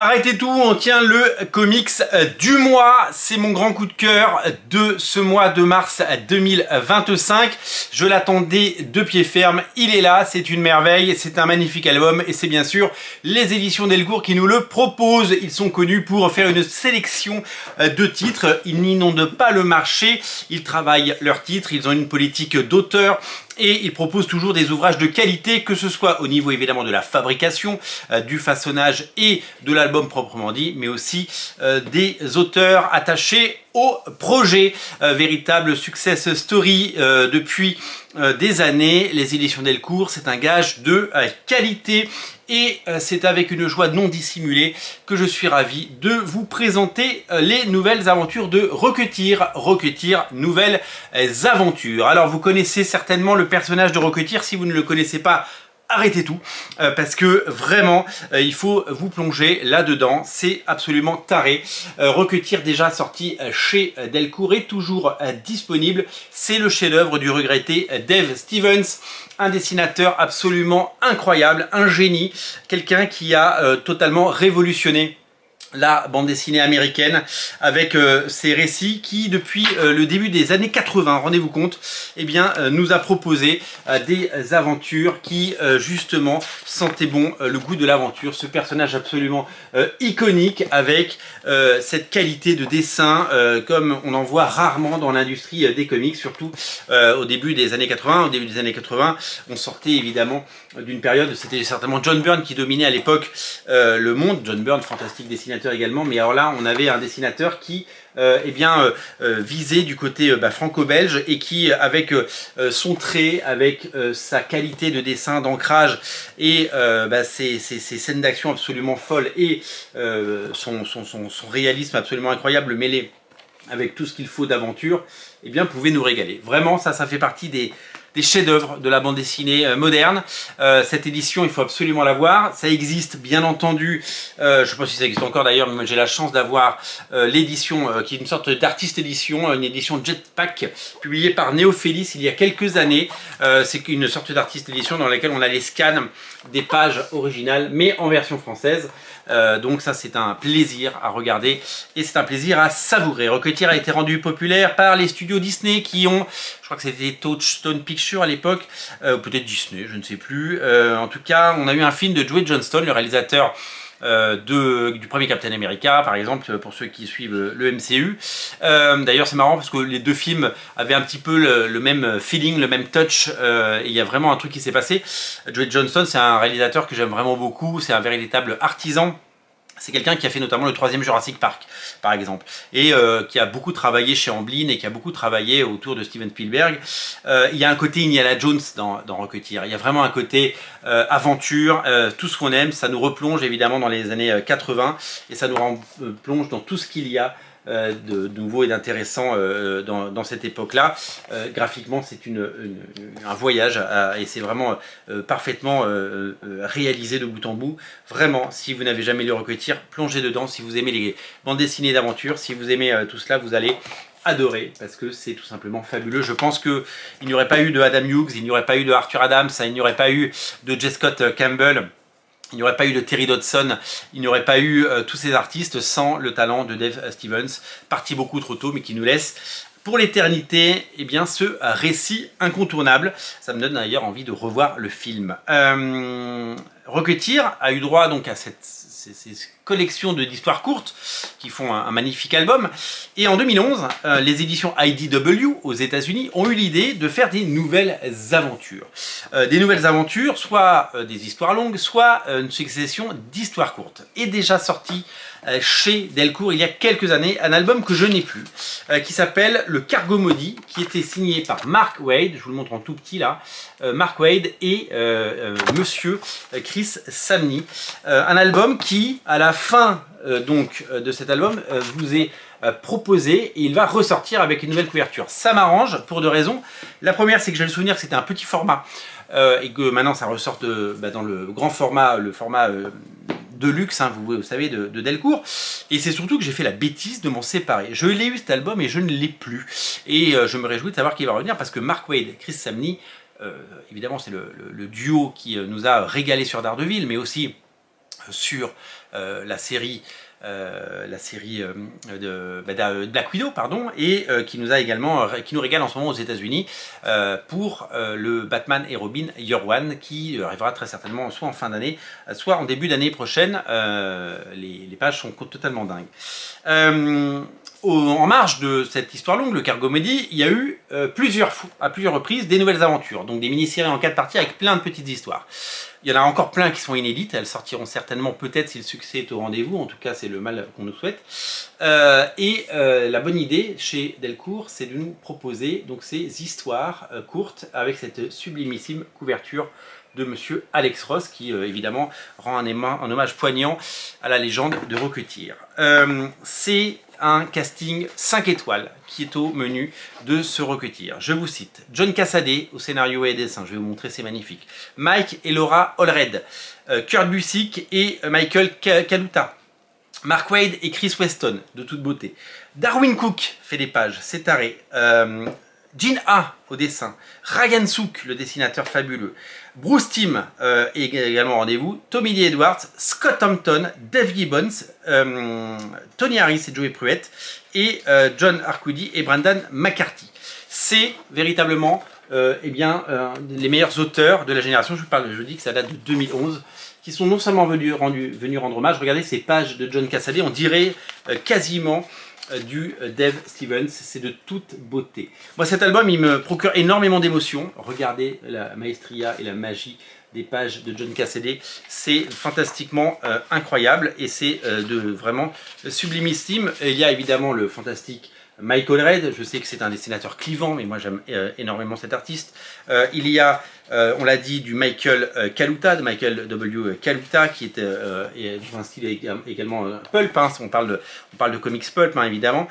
Arrêtez tout, on tient le comics du mois. C'est mon grand coup de cœur de ce mois de mars 2025. Je l'attendais de pied ferme. Il est là, c'est une merveille, c'est un magnifique album et c'est bien sûr les éditions Delcourt qui nous le proposent. Ils sont connus pour faire une sélection de titres. Ils n'inondent pas le marché, ils travaillent leurs titres, ils ont une politique d'auteur. Et ils proposent toujours des ouvrages de qualité, que ce soit au niveau évidemment de la fabrication, du façonnage et de l'album proprement dit, mais aussi des auteurs attachés au projet. Véritable success story depuis des années. Les éditions Delcourt, c'est un gage de qualité. Et c'est avec une joie non dissimulée que je suis ravi de vous présenter les nouvelles aventures de Rocketeer. Rocketeer, nouvelles aventures. Alors vous connaissez certainement le personnage de Rocketeer. Si vous ne le connaissez pas, arrêtez tout, parce que vraiment, il faut vous plonger là-dedans. C'est absolument taré. Rocketeer déjà sorti chez Delcourt est toujours disponible. C'est le chef-d'œuvre du regretté Dave Stevens. Un dessinateur absolument incroyable, un génie, quelqu'un qui a totalement révolutionné la bande dessinée américaine avec ses récits qui depuis le début des années 80, rendez-vous compte, eh bien nous a proposé des aventures qui justement sentaient bon le goût de l'aventure. Ce personnage absolument iconique avec cette qualité de dessin comme on en voit rarement dans l'industrie des comics, surtout au début des années 80. Au début des années 80, on sortait évidemment d'une période, c'était certainement John Byrne qui dominait à l'époque le monde. John Byrne, fantastique dessinateur également, mais alors là on avait un dessinateur qui visait du côté franco-belge et qui avec son trait, avec sa qualité de dessin, d'ancrage et ses scènes d'action absolument folles et son réalisme absolument incroyable mêlé avec tout ce qu'il faut d'aventure, eh bien pouvait nous régaler. Vraiment ça fait partie des chefs-d'œuvre de la bande dessinée moderne. Cette édition, il faut absolument la voir. Ça existe, bien entendu. Je ne sais pas si ça existe encore d'ailleurs, mais j'ai la chance d'avoir l'édition qui est une sorte d'artiste édition, une édition Jetpack, publiée par Néophélis il y a quelques années. C'est une sorte d'artiste édition dans laquelle on a les scans des pages originales, mais en version française. Donc ça c'est un plaisir à regarder et c'est un plaisir à savourer. Rocketeer a été rendu populaire par les studios Disney qui ont, je crois que c'était Touchstone Pictures à l'époque, ou peut-être Disney, je ne sais plus. En tout cas, on a eu un film de Joey Johnston, le réalisateur du premier Captain America, par exemple, pour ceux qui suivent le MCU. D'ailleurs, c'est marrant parce que les deux films avaient un petit peu le même feeling, le même touch. Et il y a vraiment un truc qui s'est passé. Joey Johnston, c'est un réalisateur que j'aime vraiment beaucoup. C'est un véritable artisan. C'est quelqu'un qui a fait notamment le 3e Jurassic Park, par exemple, et qui a beaucoup travaillé chez Amblin et qui a beaucoup travaillé autour de Steven Spielberg. Il y a un côté Indiana Jones dans Rocketeer. Il y a vraiment un côté aventure, tout ce qu'on aime. Ça nous replonge évidemment dans les années 80 et ça nous plonge dans tout ce qu'il y a de nouveau et d'intéressant dans cette époque-là. Graphiquement, c'est un voyage et c'est vraiment parfaitement réalisé de bout en bout. Vraiment, si vous n'avez jamais lu Rocketeer, plongez dedans. Si vous aimez les bandes dessinées d'aventure, si vous aimez tout cela, vous allez adorer parce que c'est tout simplement fabuleux. Je pense qu'il n'y aurait pas eu de Adam Hughes, il n'y aurait pas eu de Arthur Adams, il n'y aurait pas eu de J. Scott Campbell, il n'y aurait pas eu de Terry Dodson, il n'y aurait pas eu tous ces artistes sans le talent de Dave Stevens, parti beaucoup trop tôt mais qui nous laisse pour l'éternité eh bien ce récit incontournable. Ça me donne d'ailleurs envie de revoir le film. Rocketeer a eu droit donc à ces collections d'histoires courtes qui font un magnifique album. Et en 2011, les éditions IDW aux États-Unis ont eu l'idée de faire des nouvelles aventures. Des nouvelles aventures, soit des histoires longues, soit une succession d'histoires courtes. Et déjà sorti chez Delcourt il y a quelques années, un album que je n'ai plus, qui s'appelle Le Cargo Maudit, qui était signé par Mark Waid, je vous le montre en tout petit là, Mark Waid et monsieur Chris Samnee. Un album qui, à la fin de cet album, vous est proposé et il va ressortir avec une nouvelle couverture. Ça m'arrange pour deux raisons. La première, c'est que j'ai le souvenir que c'était un petit format et que maintenant ça ressort dans le grand format, le format de luxe, hein, vous savez, de Delcourt. Et c'est surtout que j'ai fait la bêtise de m'en séparer. Je l'ai eu cet album et je ne l'ai plus. Et je me réjouis de savoir qu'il va revenir parce que Mark Waid et Chris Samnee, évidemment c'est le duo qui nous a régalé sur Daredevil, mais aussi sur la série de Black Widow, pardon, et qui nous régale en ce moment aux États-Unis pour le Batman et Robin Year One, qui arrivera très certainement soit en fin d'année, soit en début d'année prochaine. Les pages sont totalement dingues. En marge de cette histoire longue, le Cargo Medi, il y a eu à plusieurs reprises des nouvelles aventures, donc des mini-séries en 4 parties avec plein de petites histoires. Il y en a encore plein qui sont inédites, elles sortiront certainement peut-être si le succès est au rendez-vous, en tout cas c'est le mal qu'on nous souhaite. La bonne idée chez Delcourt, c'est de nous proposer donc ces histoires courtes avec cette sublimissime couverture de monsieur Alex Ross qui évidemment rend un hommage poignant à la légende de Rocketeer. C'est un casting 5 étoiles qui est au menu de ce Rocketeer. Je vous cite: John Cassaday au scénario et dessin, je vais vous montrer, c'est magnifique. Mike et Laura Allred, Kurt Busiek et Michael Kaluta, Mark Waid et Chris Weston, de toute beauté. Darwyn Cooke fait des pages, c'est taré. Gene A au dessin, Ryan Sook, le dessinateur fabuleux, Bruce Timm est également au rendez-vous, Tommy Lee Edwards, Scott Hampton, Dave Gibbons, Tony Harris et Joey Pruitt, et John Arcudi et Brendan McCarthy. C'est véritablement les meilleurs auteurs de la génération. Je dis que ça date de 2011, qui sont non seulement venus rendre hommage. Regardez ces pages de John Cassaday, on dirait quasiment du Dave Stevens, c'est de toute beauté. Moi, cet album, il me procure énormément d'émotions. Regardez la maestria et la magie des pages de John Cassaday, c'est fantastiquement incroyable et c'est vraiment sublimissime. Et il y a évidemment le fantastique Michael Allred, je sais que c'est un dessinateur clivant, mais moi j'aime énormément cet artiste. Il y a, on l'a dit, du Michael Kaluta, de Michael W. Kaluta, qui est un style également pulp, hein, on parle de comics pulp, hein, évidemment.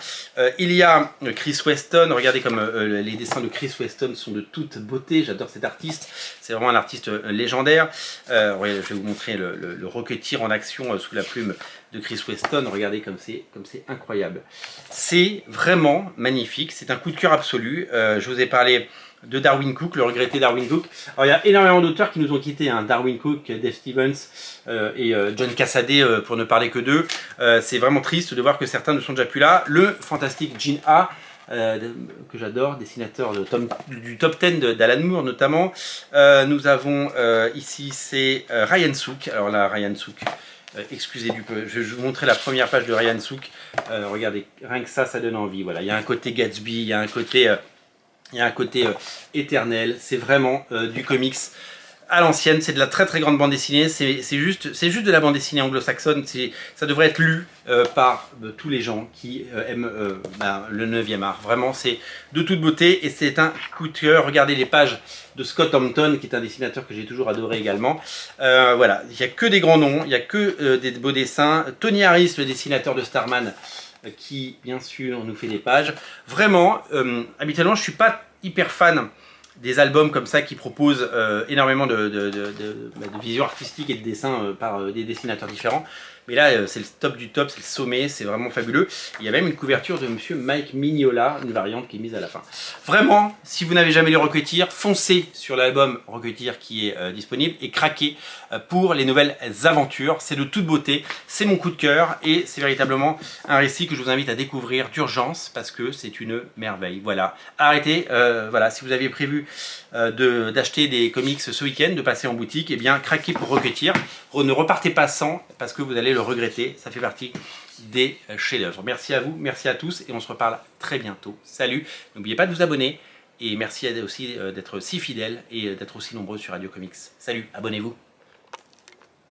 Il y a Chris Weston, regardez comme les dessins de Chris Weston sont de toute beauté, j'adore cet artiste, c'est vraiment un artiste légendaire. Je vais vous montrer le Rocketeer en action sous la plume de Chris Weston, regardez comme c'est incroyable. C'est vraiment magnifique, c'est un coup de cœur absolu. Je vous ai parlé de Darwyn Cooke, le regretté Darwyn Cooke. Alors il y a énormément d'auteurs qui nous ont quittés, hein. Darwyn Cooke, Dave Stevens et John Cassaday pour ne parler que d'eux. C'est vraiment triste de voir que certains ne sont déjà plus là. Le fantastique Gene A, que j'adore, dessinateur du top 10 d'Alan Moore notamment. Nous avons ici c'est Ryan Sook. Alors là, Ryan Sook, excusez du peu, je vais vous montrer la première page de Ryan Sook. Regardez, rien que ça donne envie. Voilà, il y a un côté Gatsby, il y a un côté éternel, c'est vraiment du comics à l'ancienne, c'est de la très grande bande dessinée, c'est juste de la bande dessinée anglo-saxonne, ça devrait être lu par tous les gens qui aiment le 9e art. Vraiment, c'est de toute beauté et c'est un coup de cœur. Regardez les pages de Scott Hampton, qui est un dessinateur que j'ai toujours adoré également. Voilà, il n'y a que des grands noms, il n'y a que des beaux dessins. Tony Harris, le dessinateur de Starman, qui bien sûr nous fait des pages. Vraiment, habituellement je suis pas hyper fan des albums comme ça qui proposent énormément de vision artistique et de dessin par des dessinateurs différents. Mais là, c'est le top du top, c'est le sommet, c'est vraiment fabuleux. Il y a même une couverture de monsieur Mike Mignola, une variante qui est mise à la fin. Vraiment, si vous n'avez jamais lu Rocketeer, foncez sur l'album Rocketeer qui est disponible et craquez pour les nouvelles aventures. C'est de toute beauté, c'est mon coup de cœur et c'est véritablement un récit que je vous invite à découvrir d'urgence parce que c'est une merveille. Voilà, arrêtez, voilà, si vous aviez prévu d'acheter des comics ce week-end, de passer en boutique, et eh bien craquez pour Rocketeer. Ne repartez pas sans parce que vous allez le regretter, ça fait partie des chefs-d'œuvre. Merci à vous, merci à tous et on se reparle très bientôt. Salut, n'oubliez pas de vous abonner et merci aussi d'être si fidèles et d'être aussi nombreux sur Radio Comics. Salut, abonnez-vous.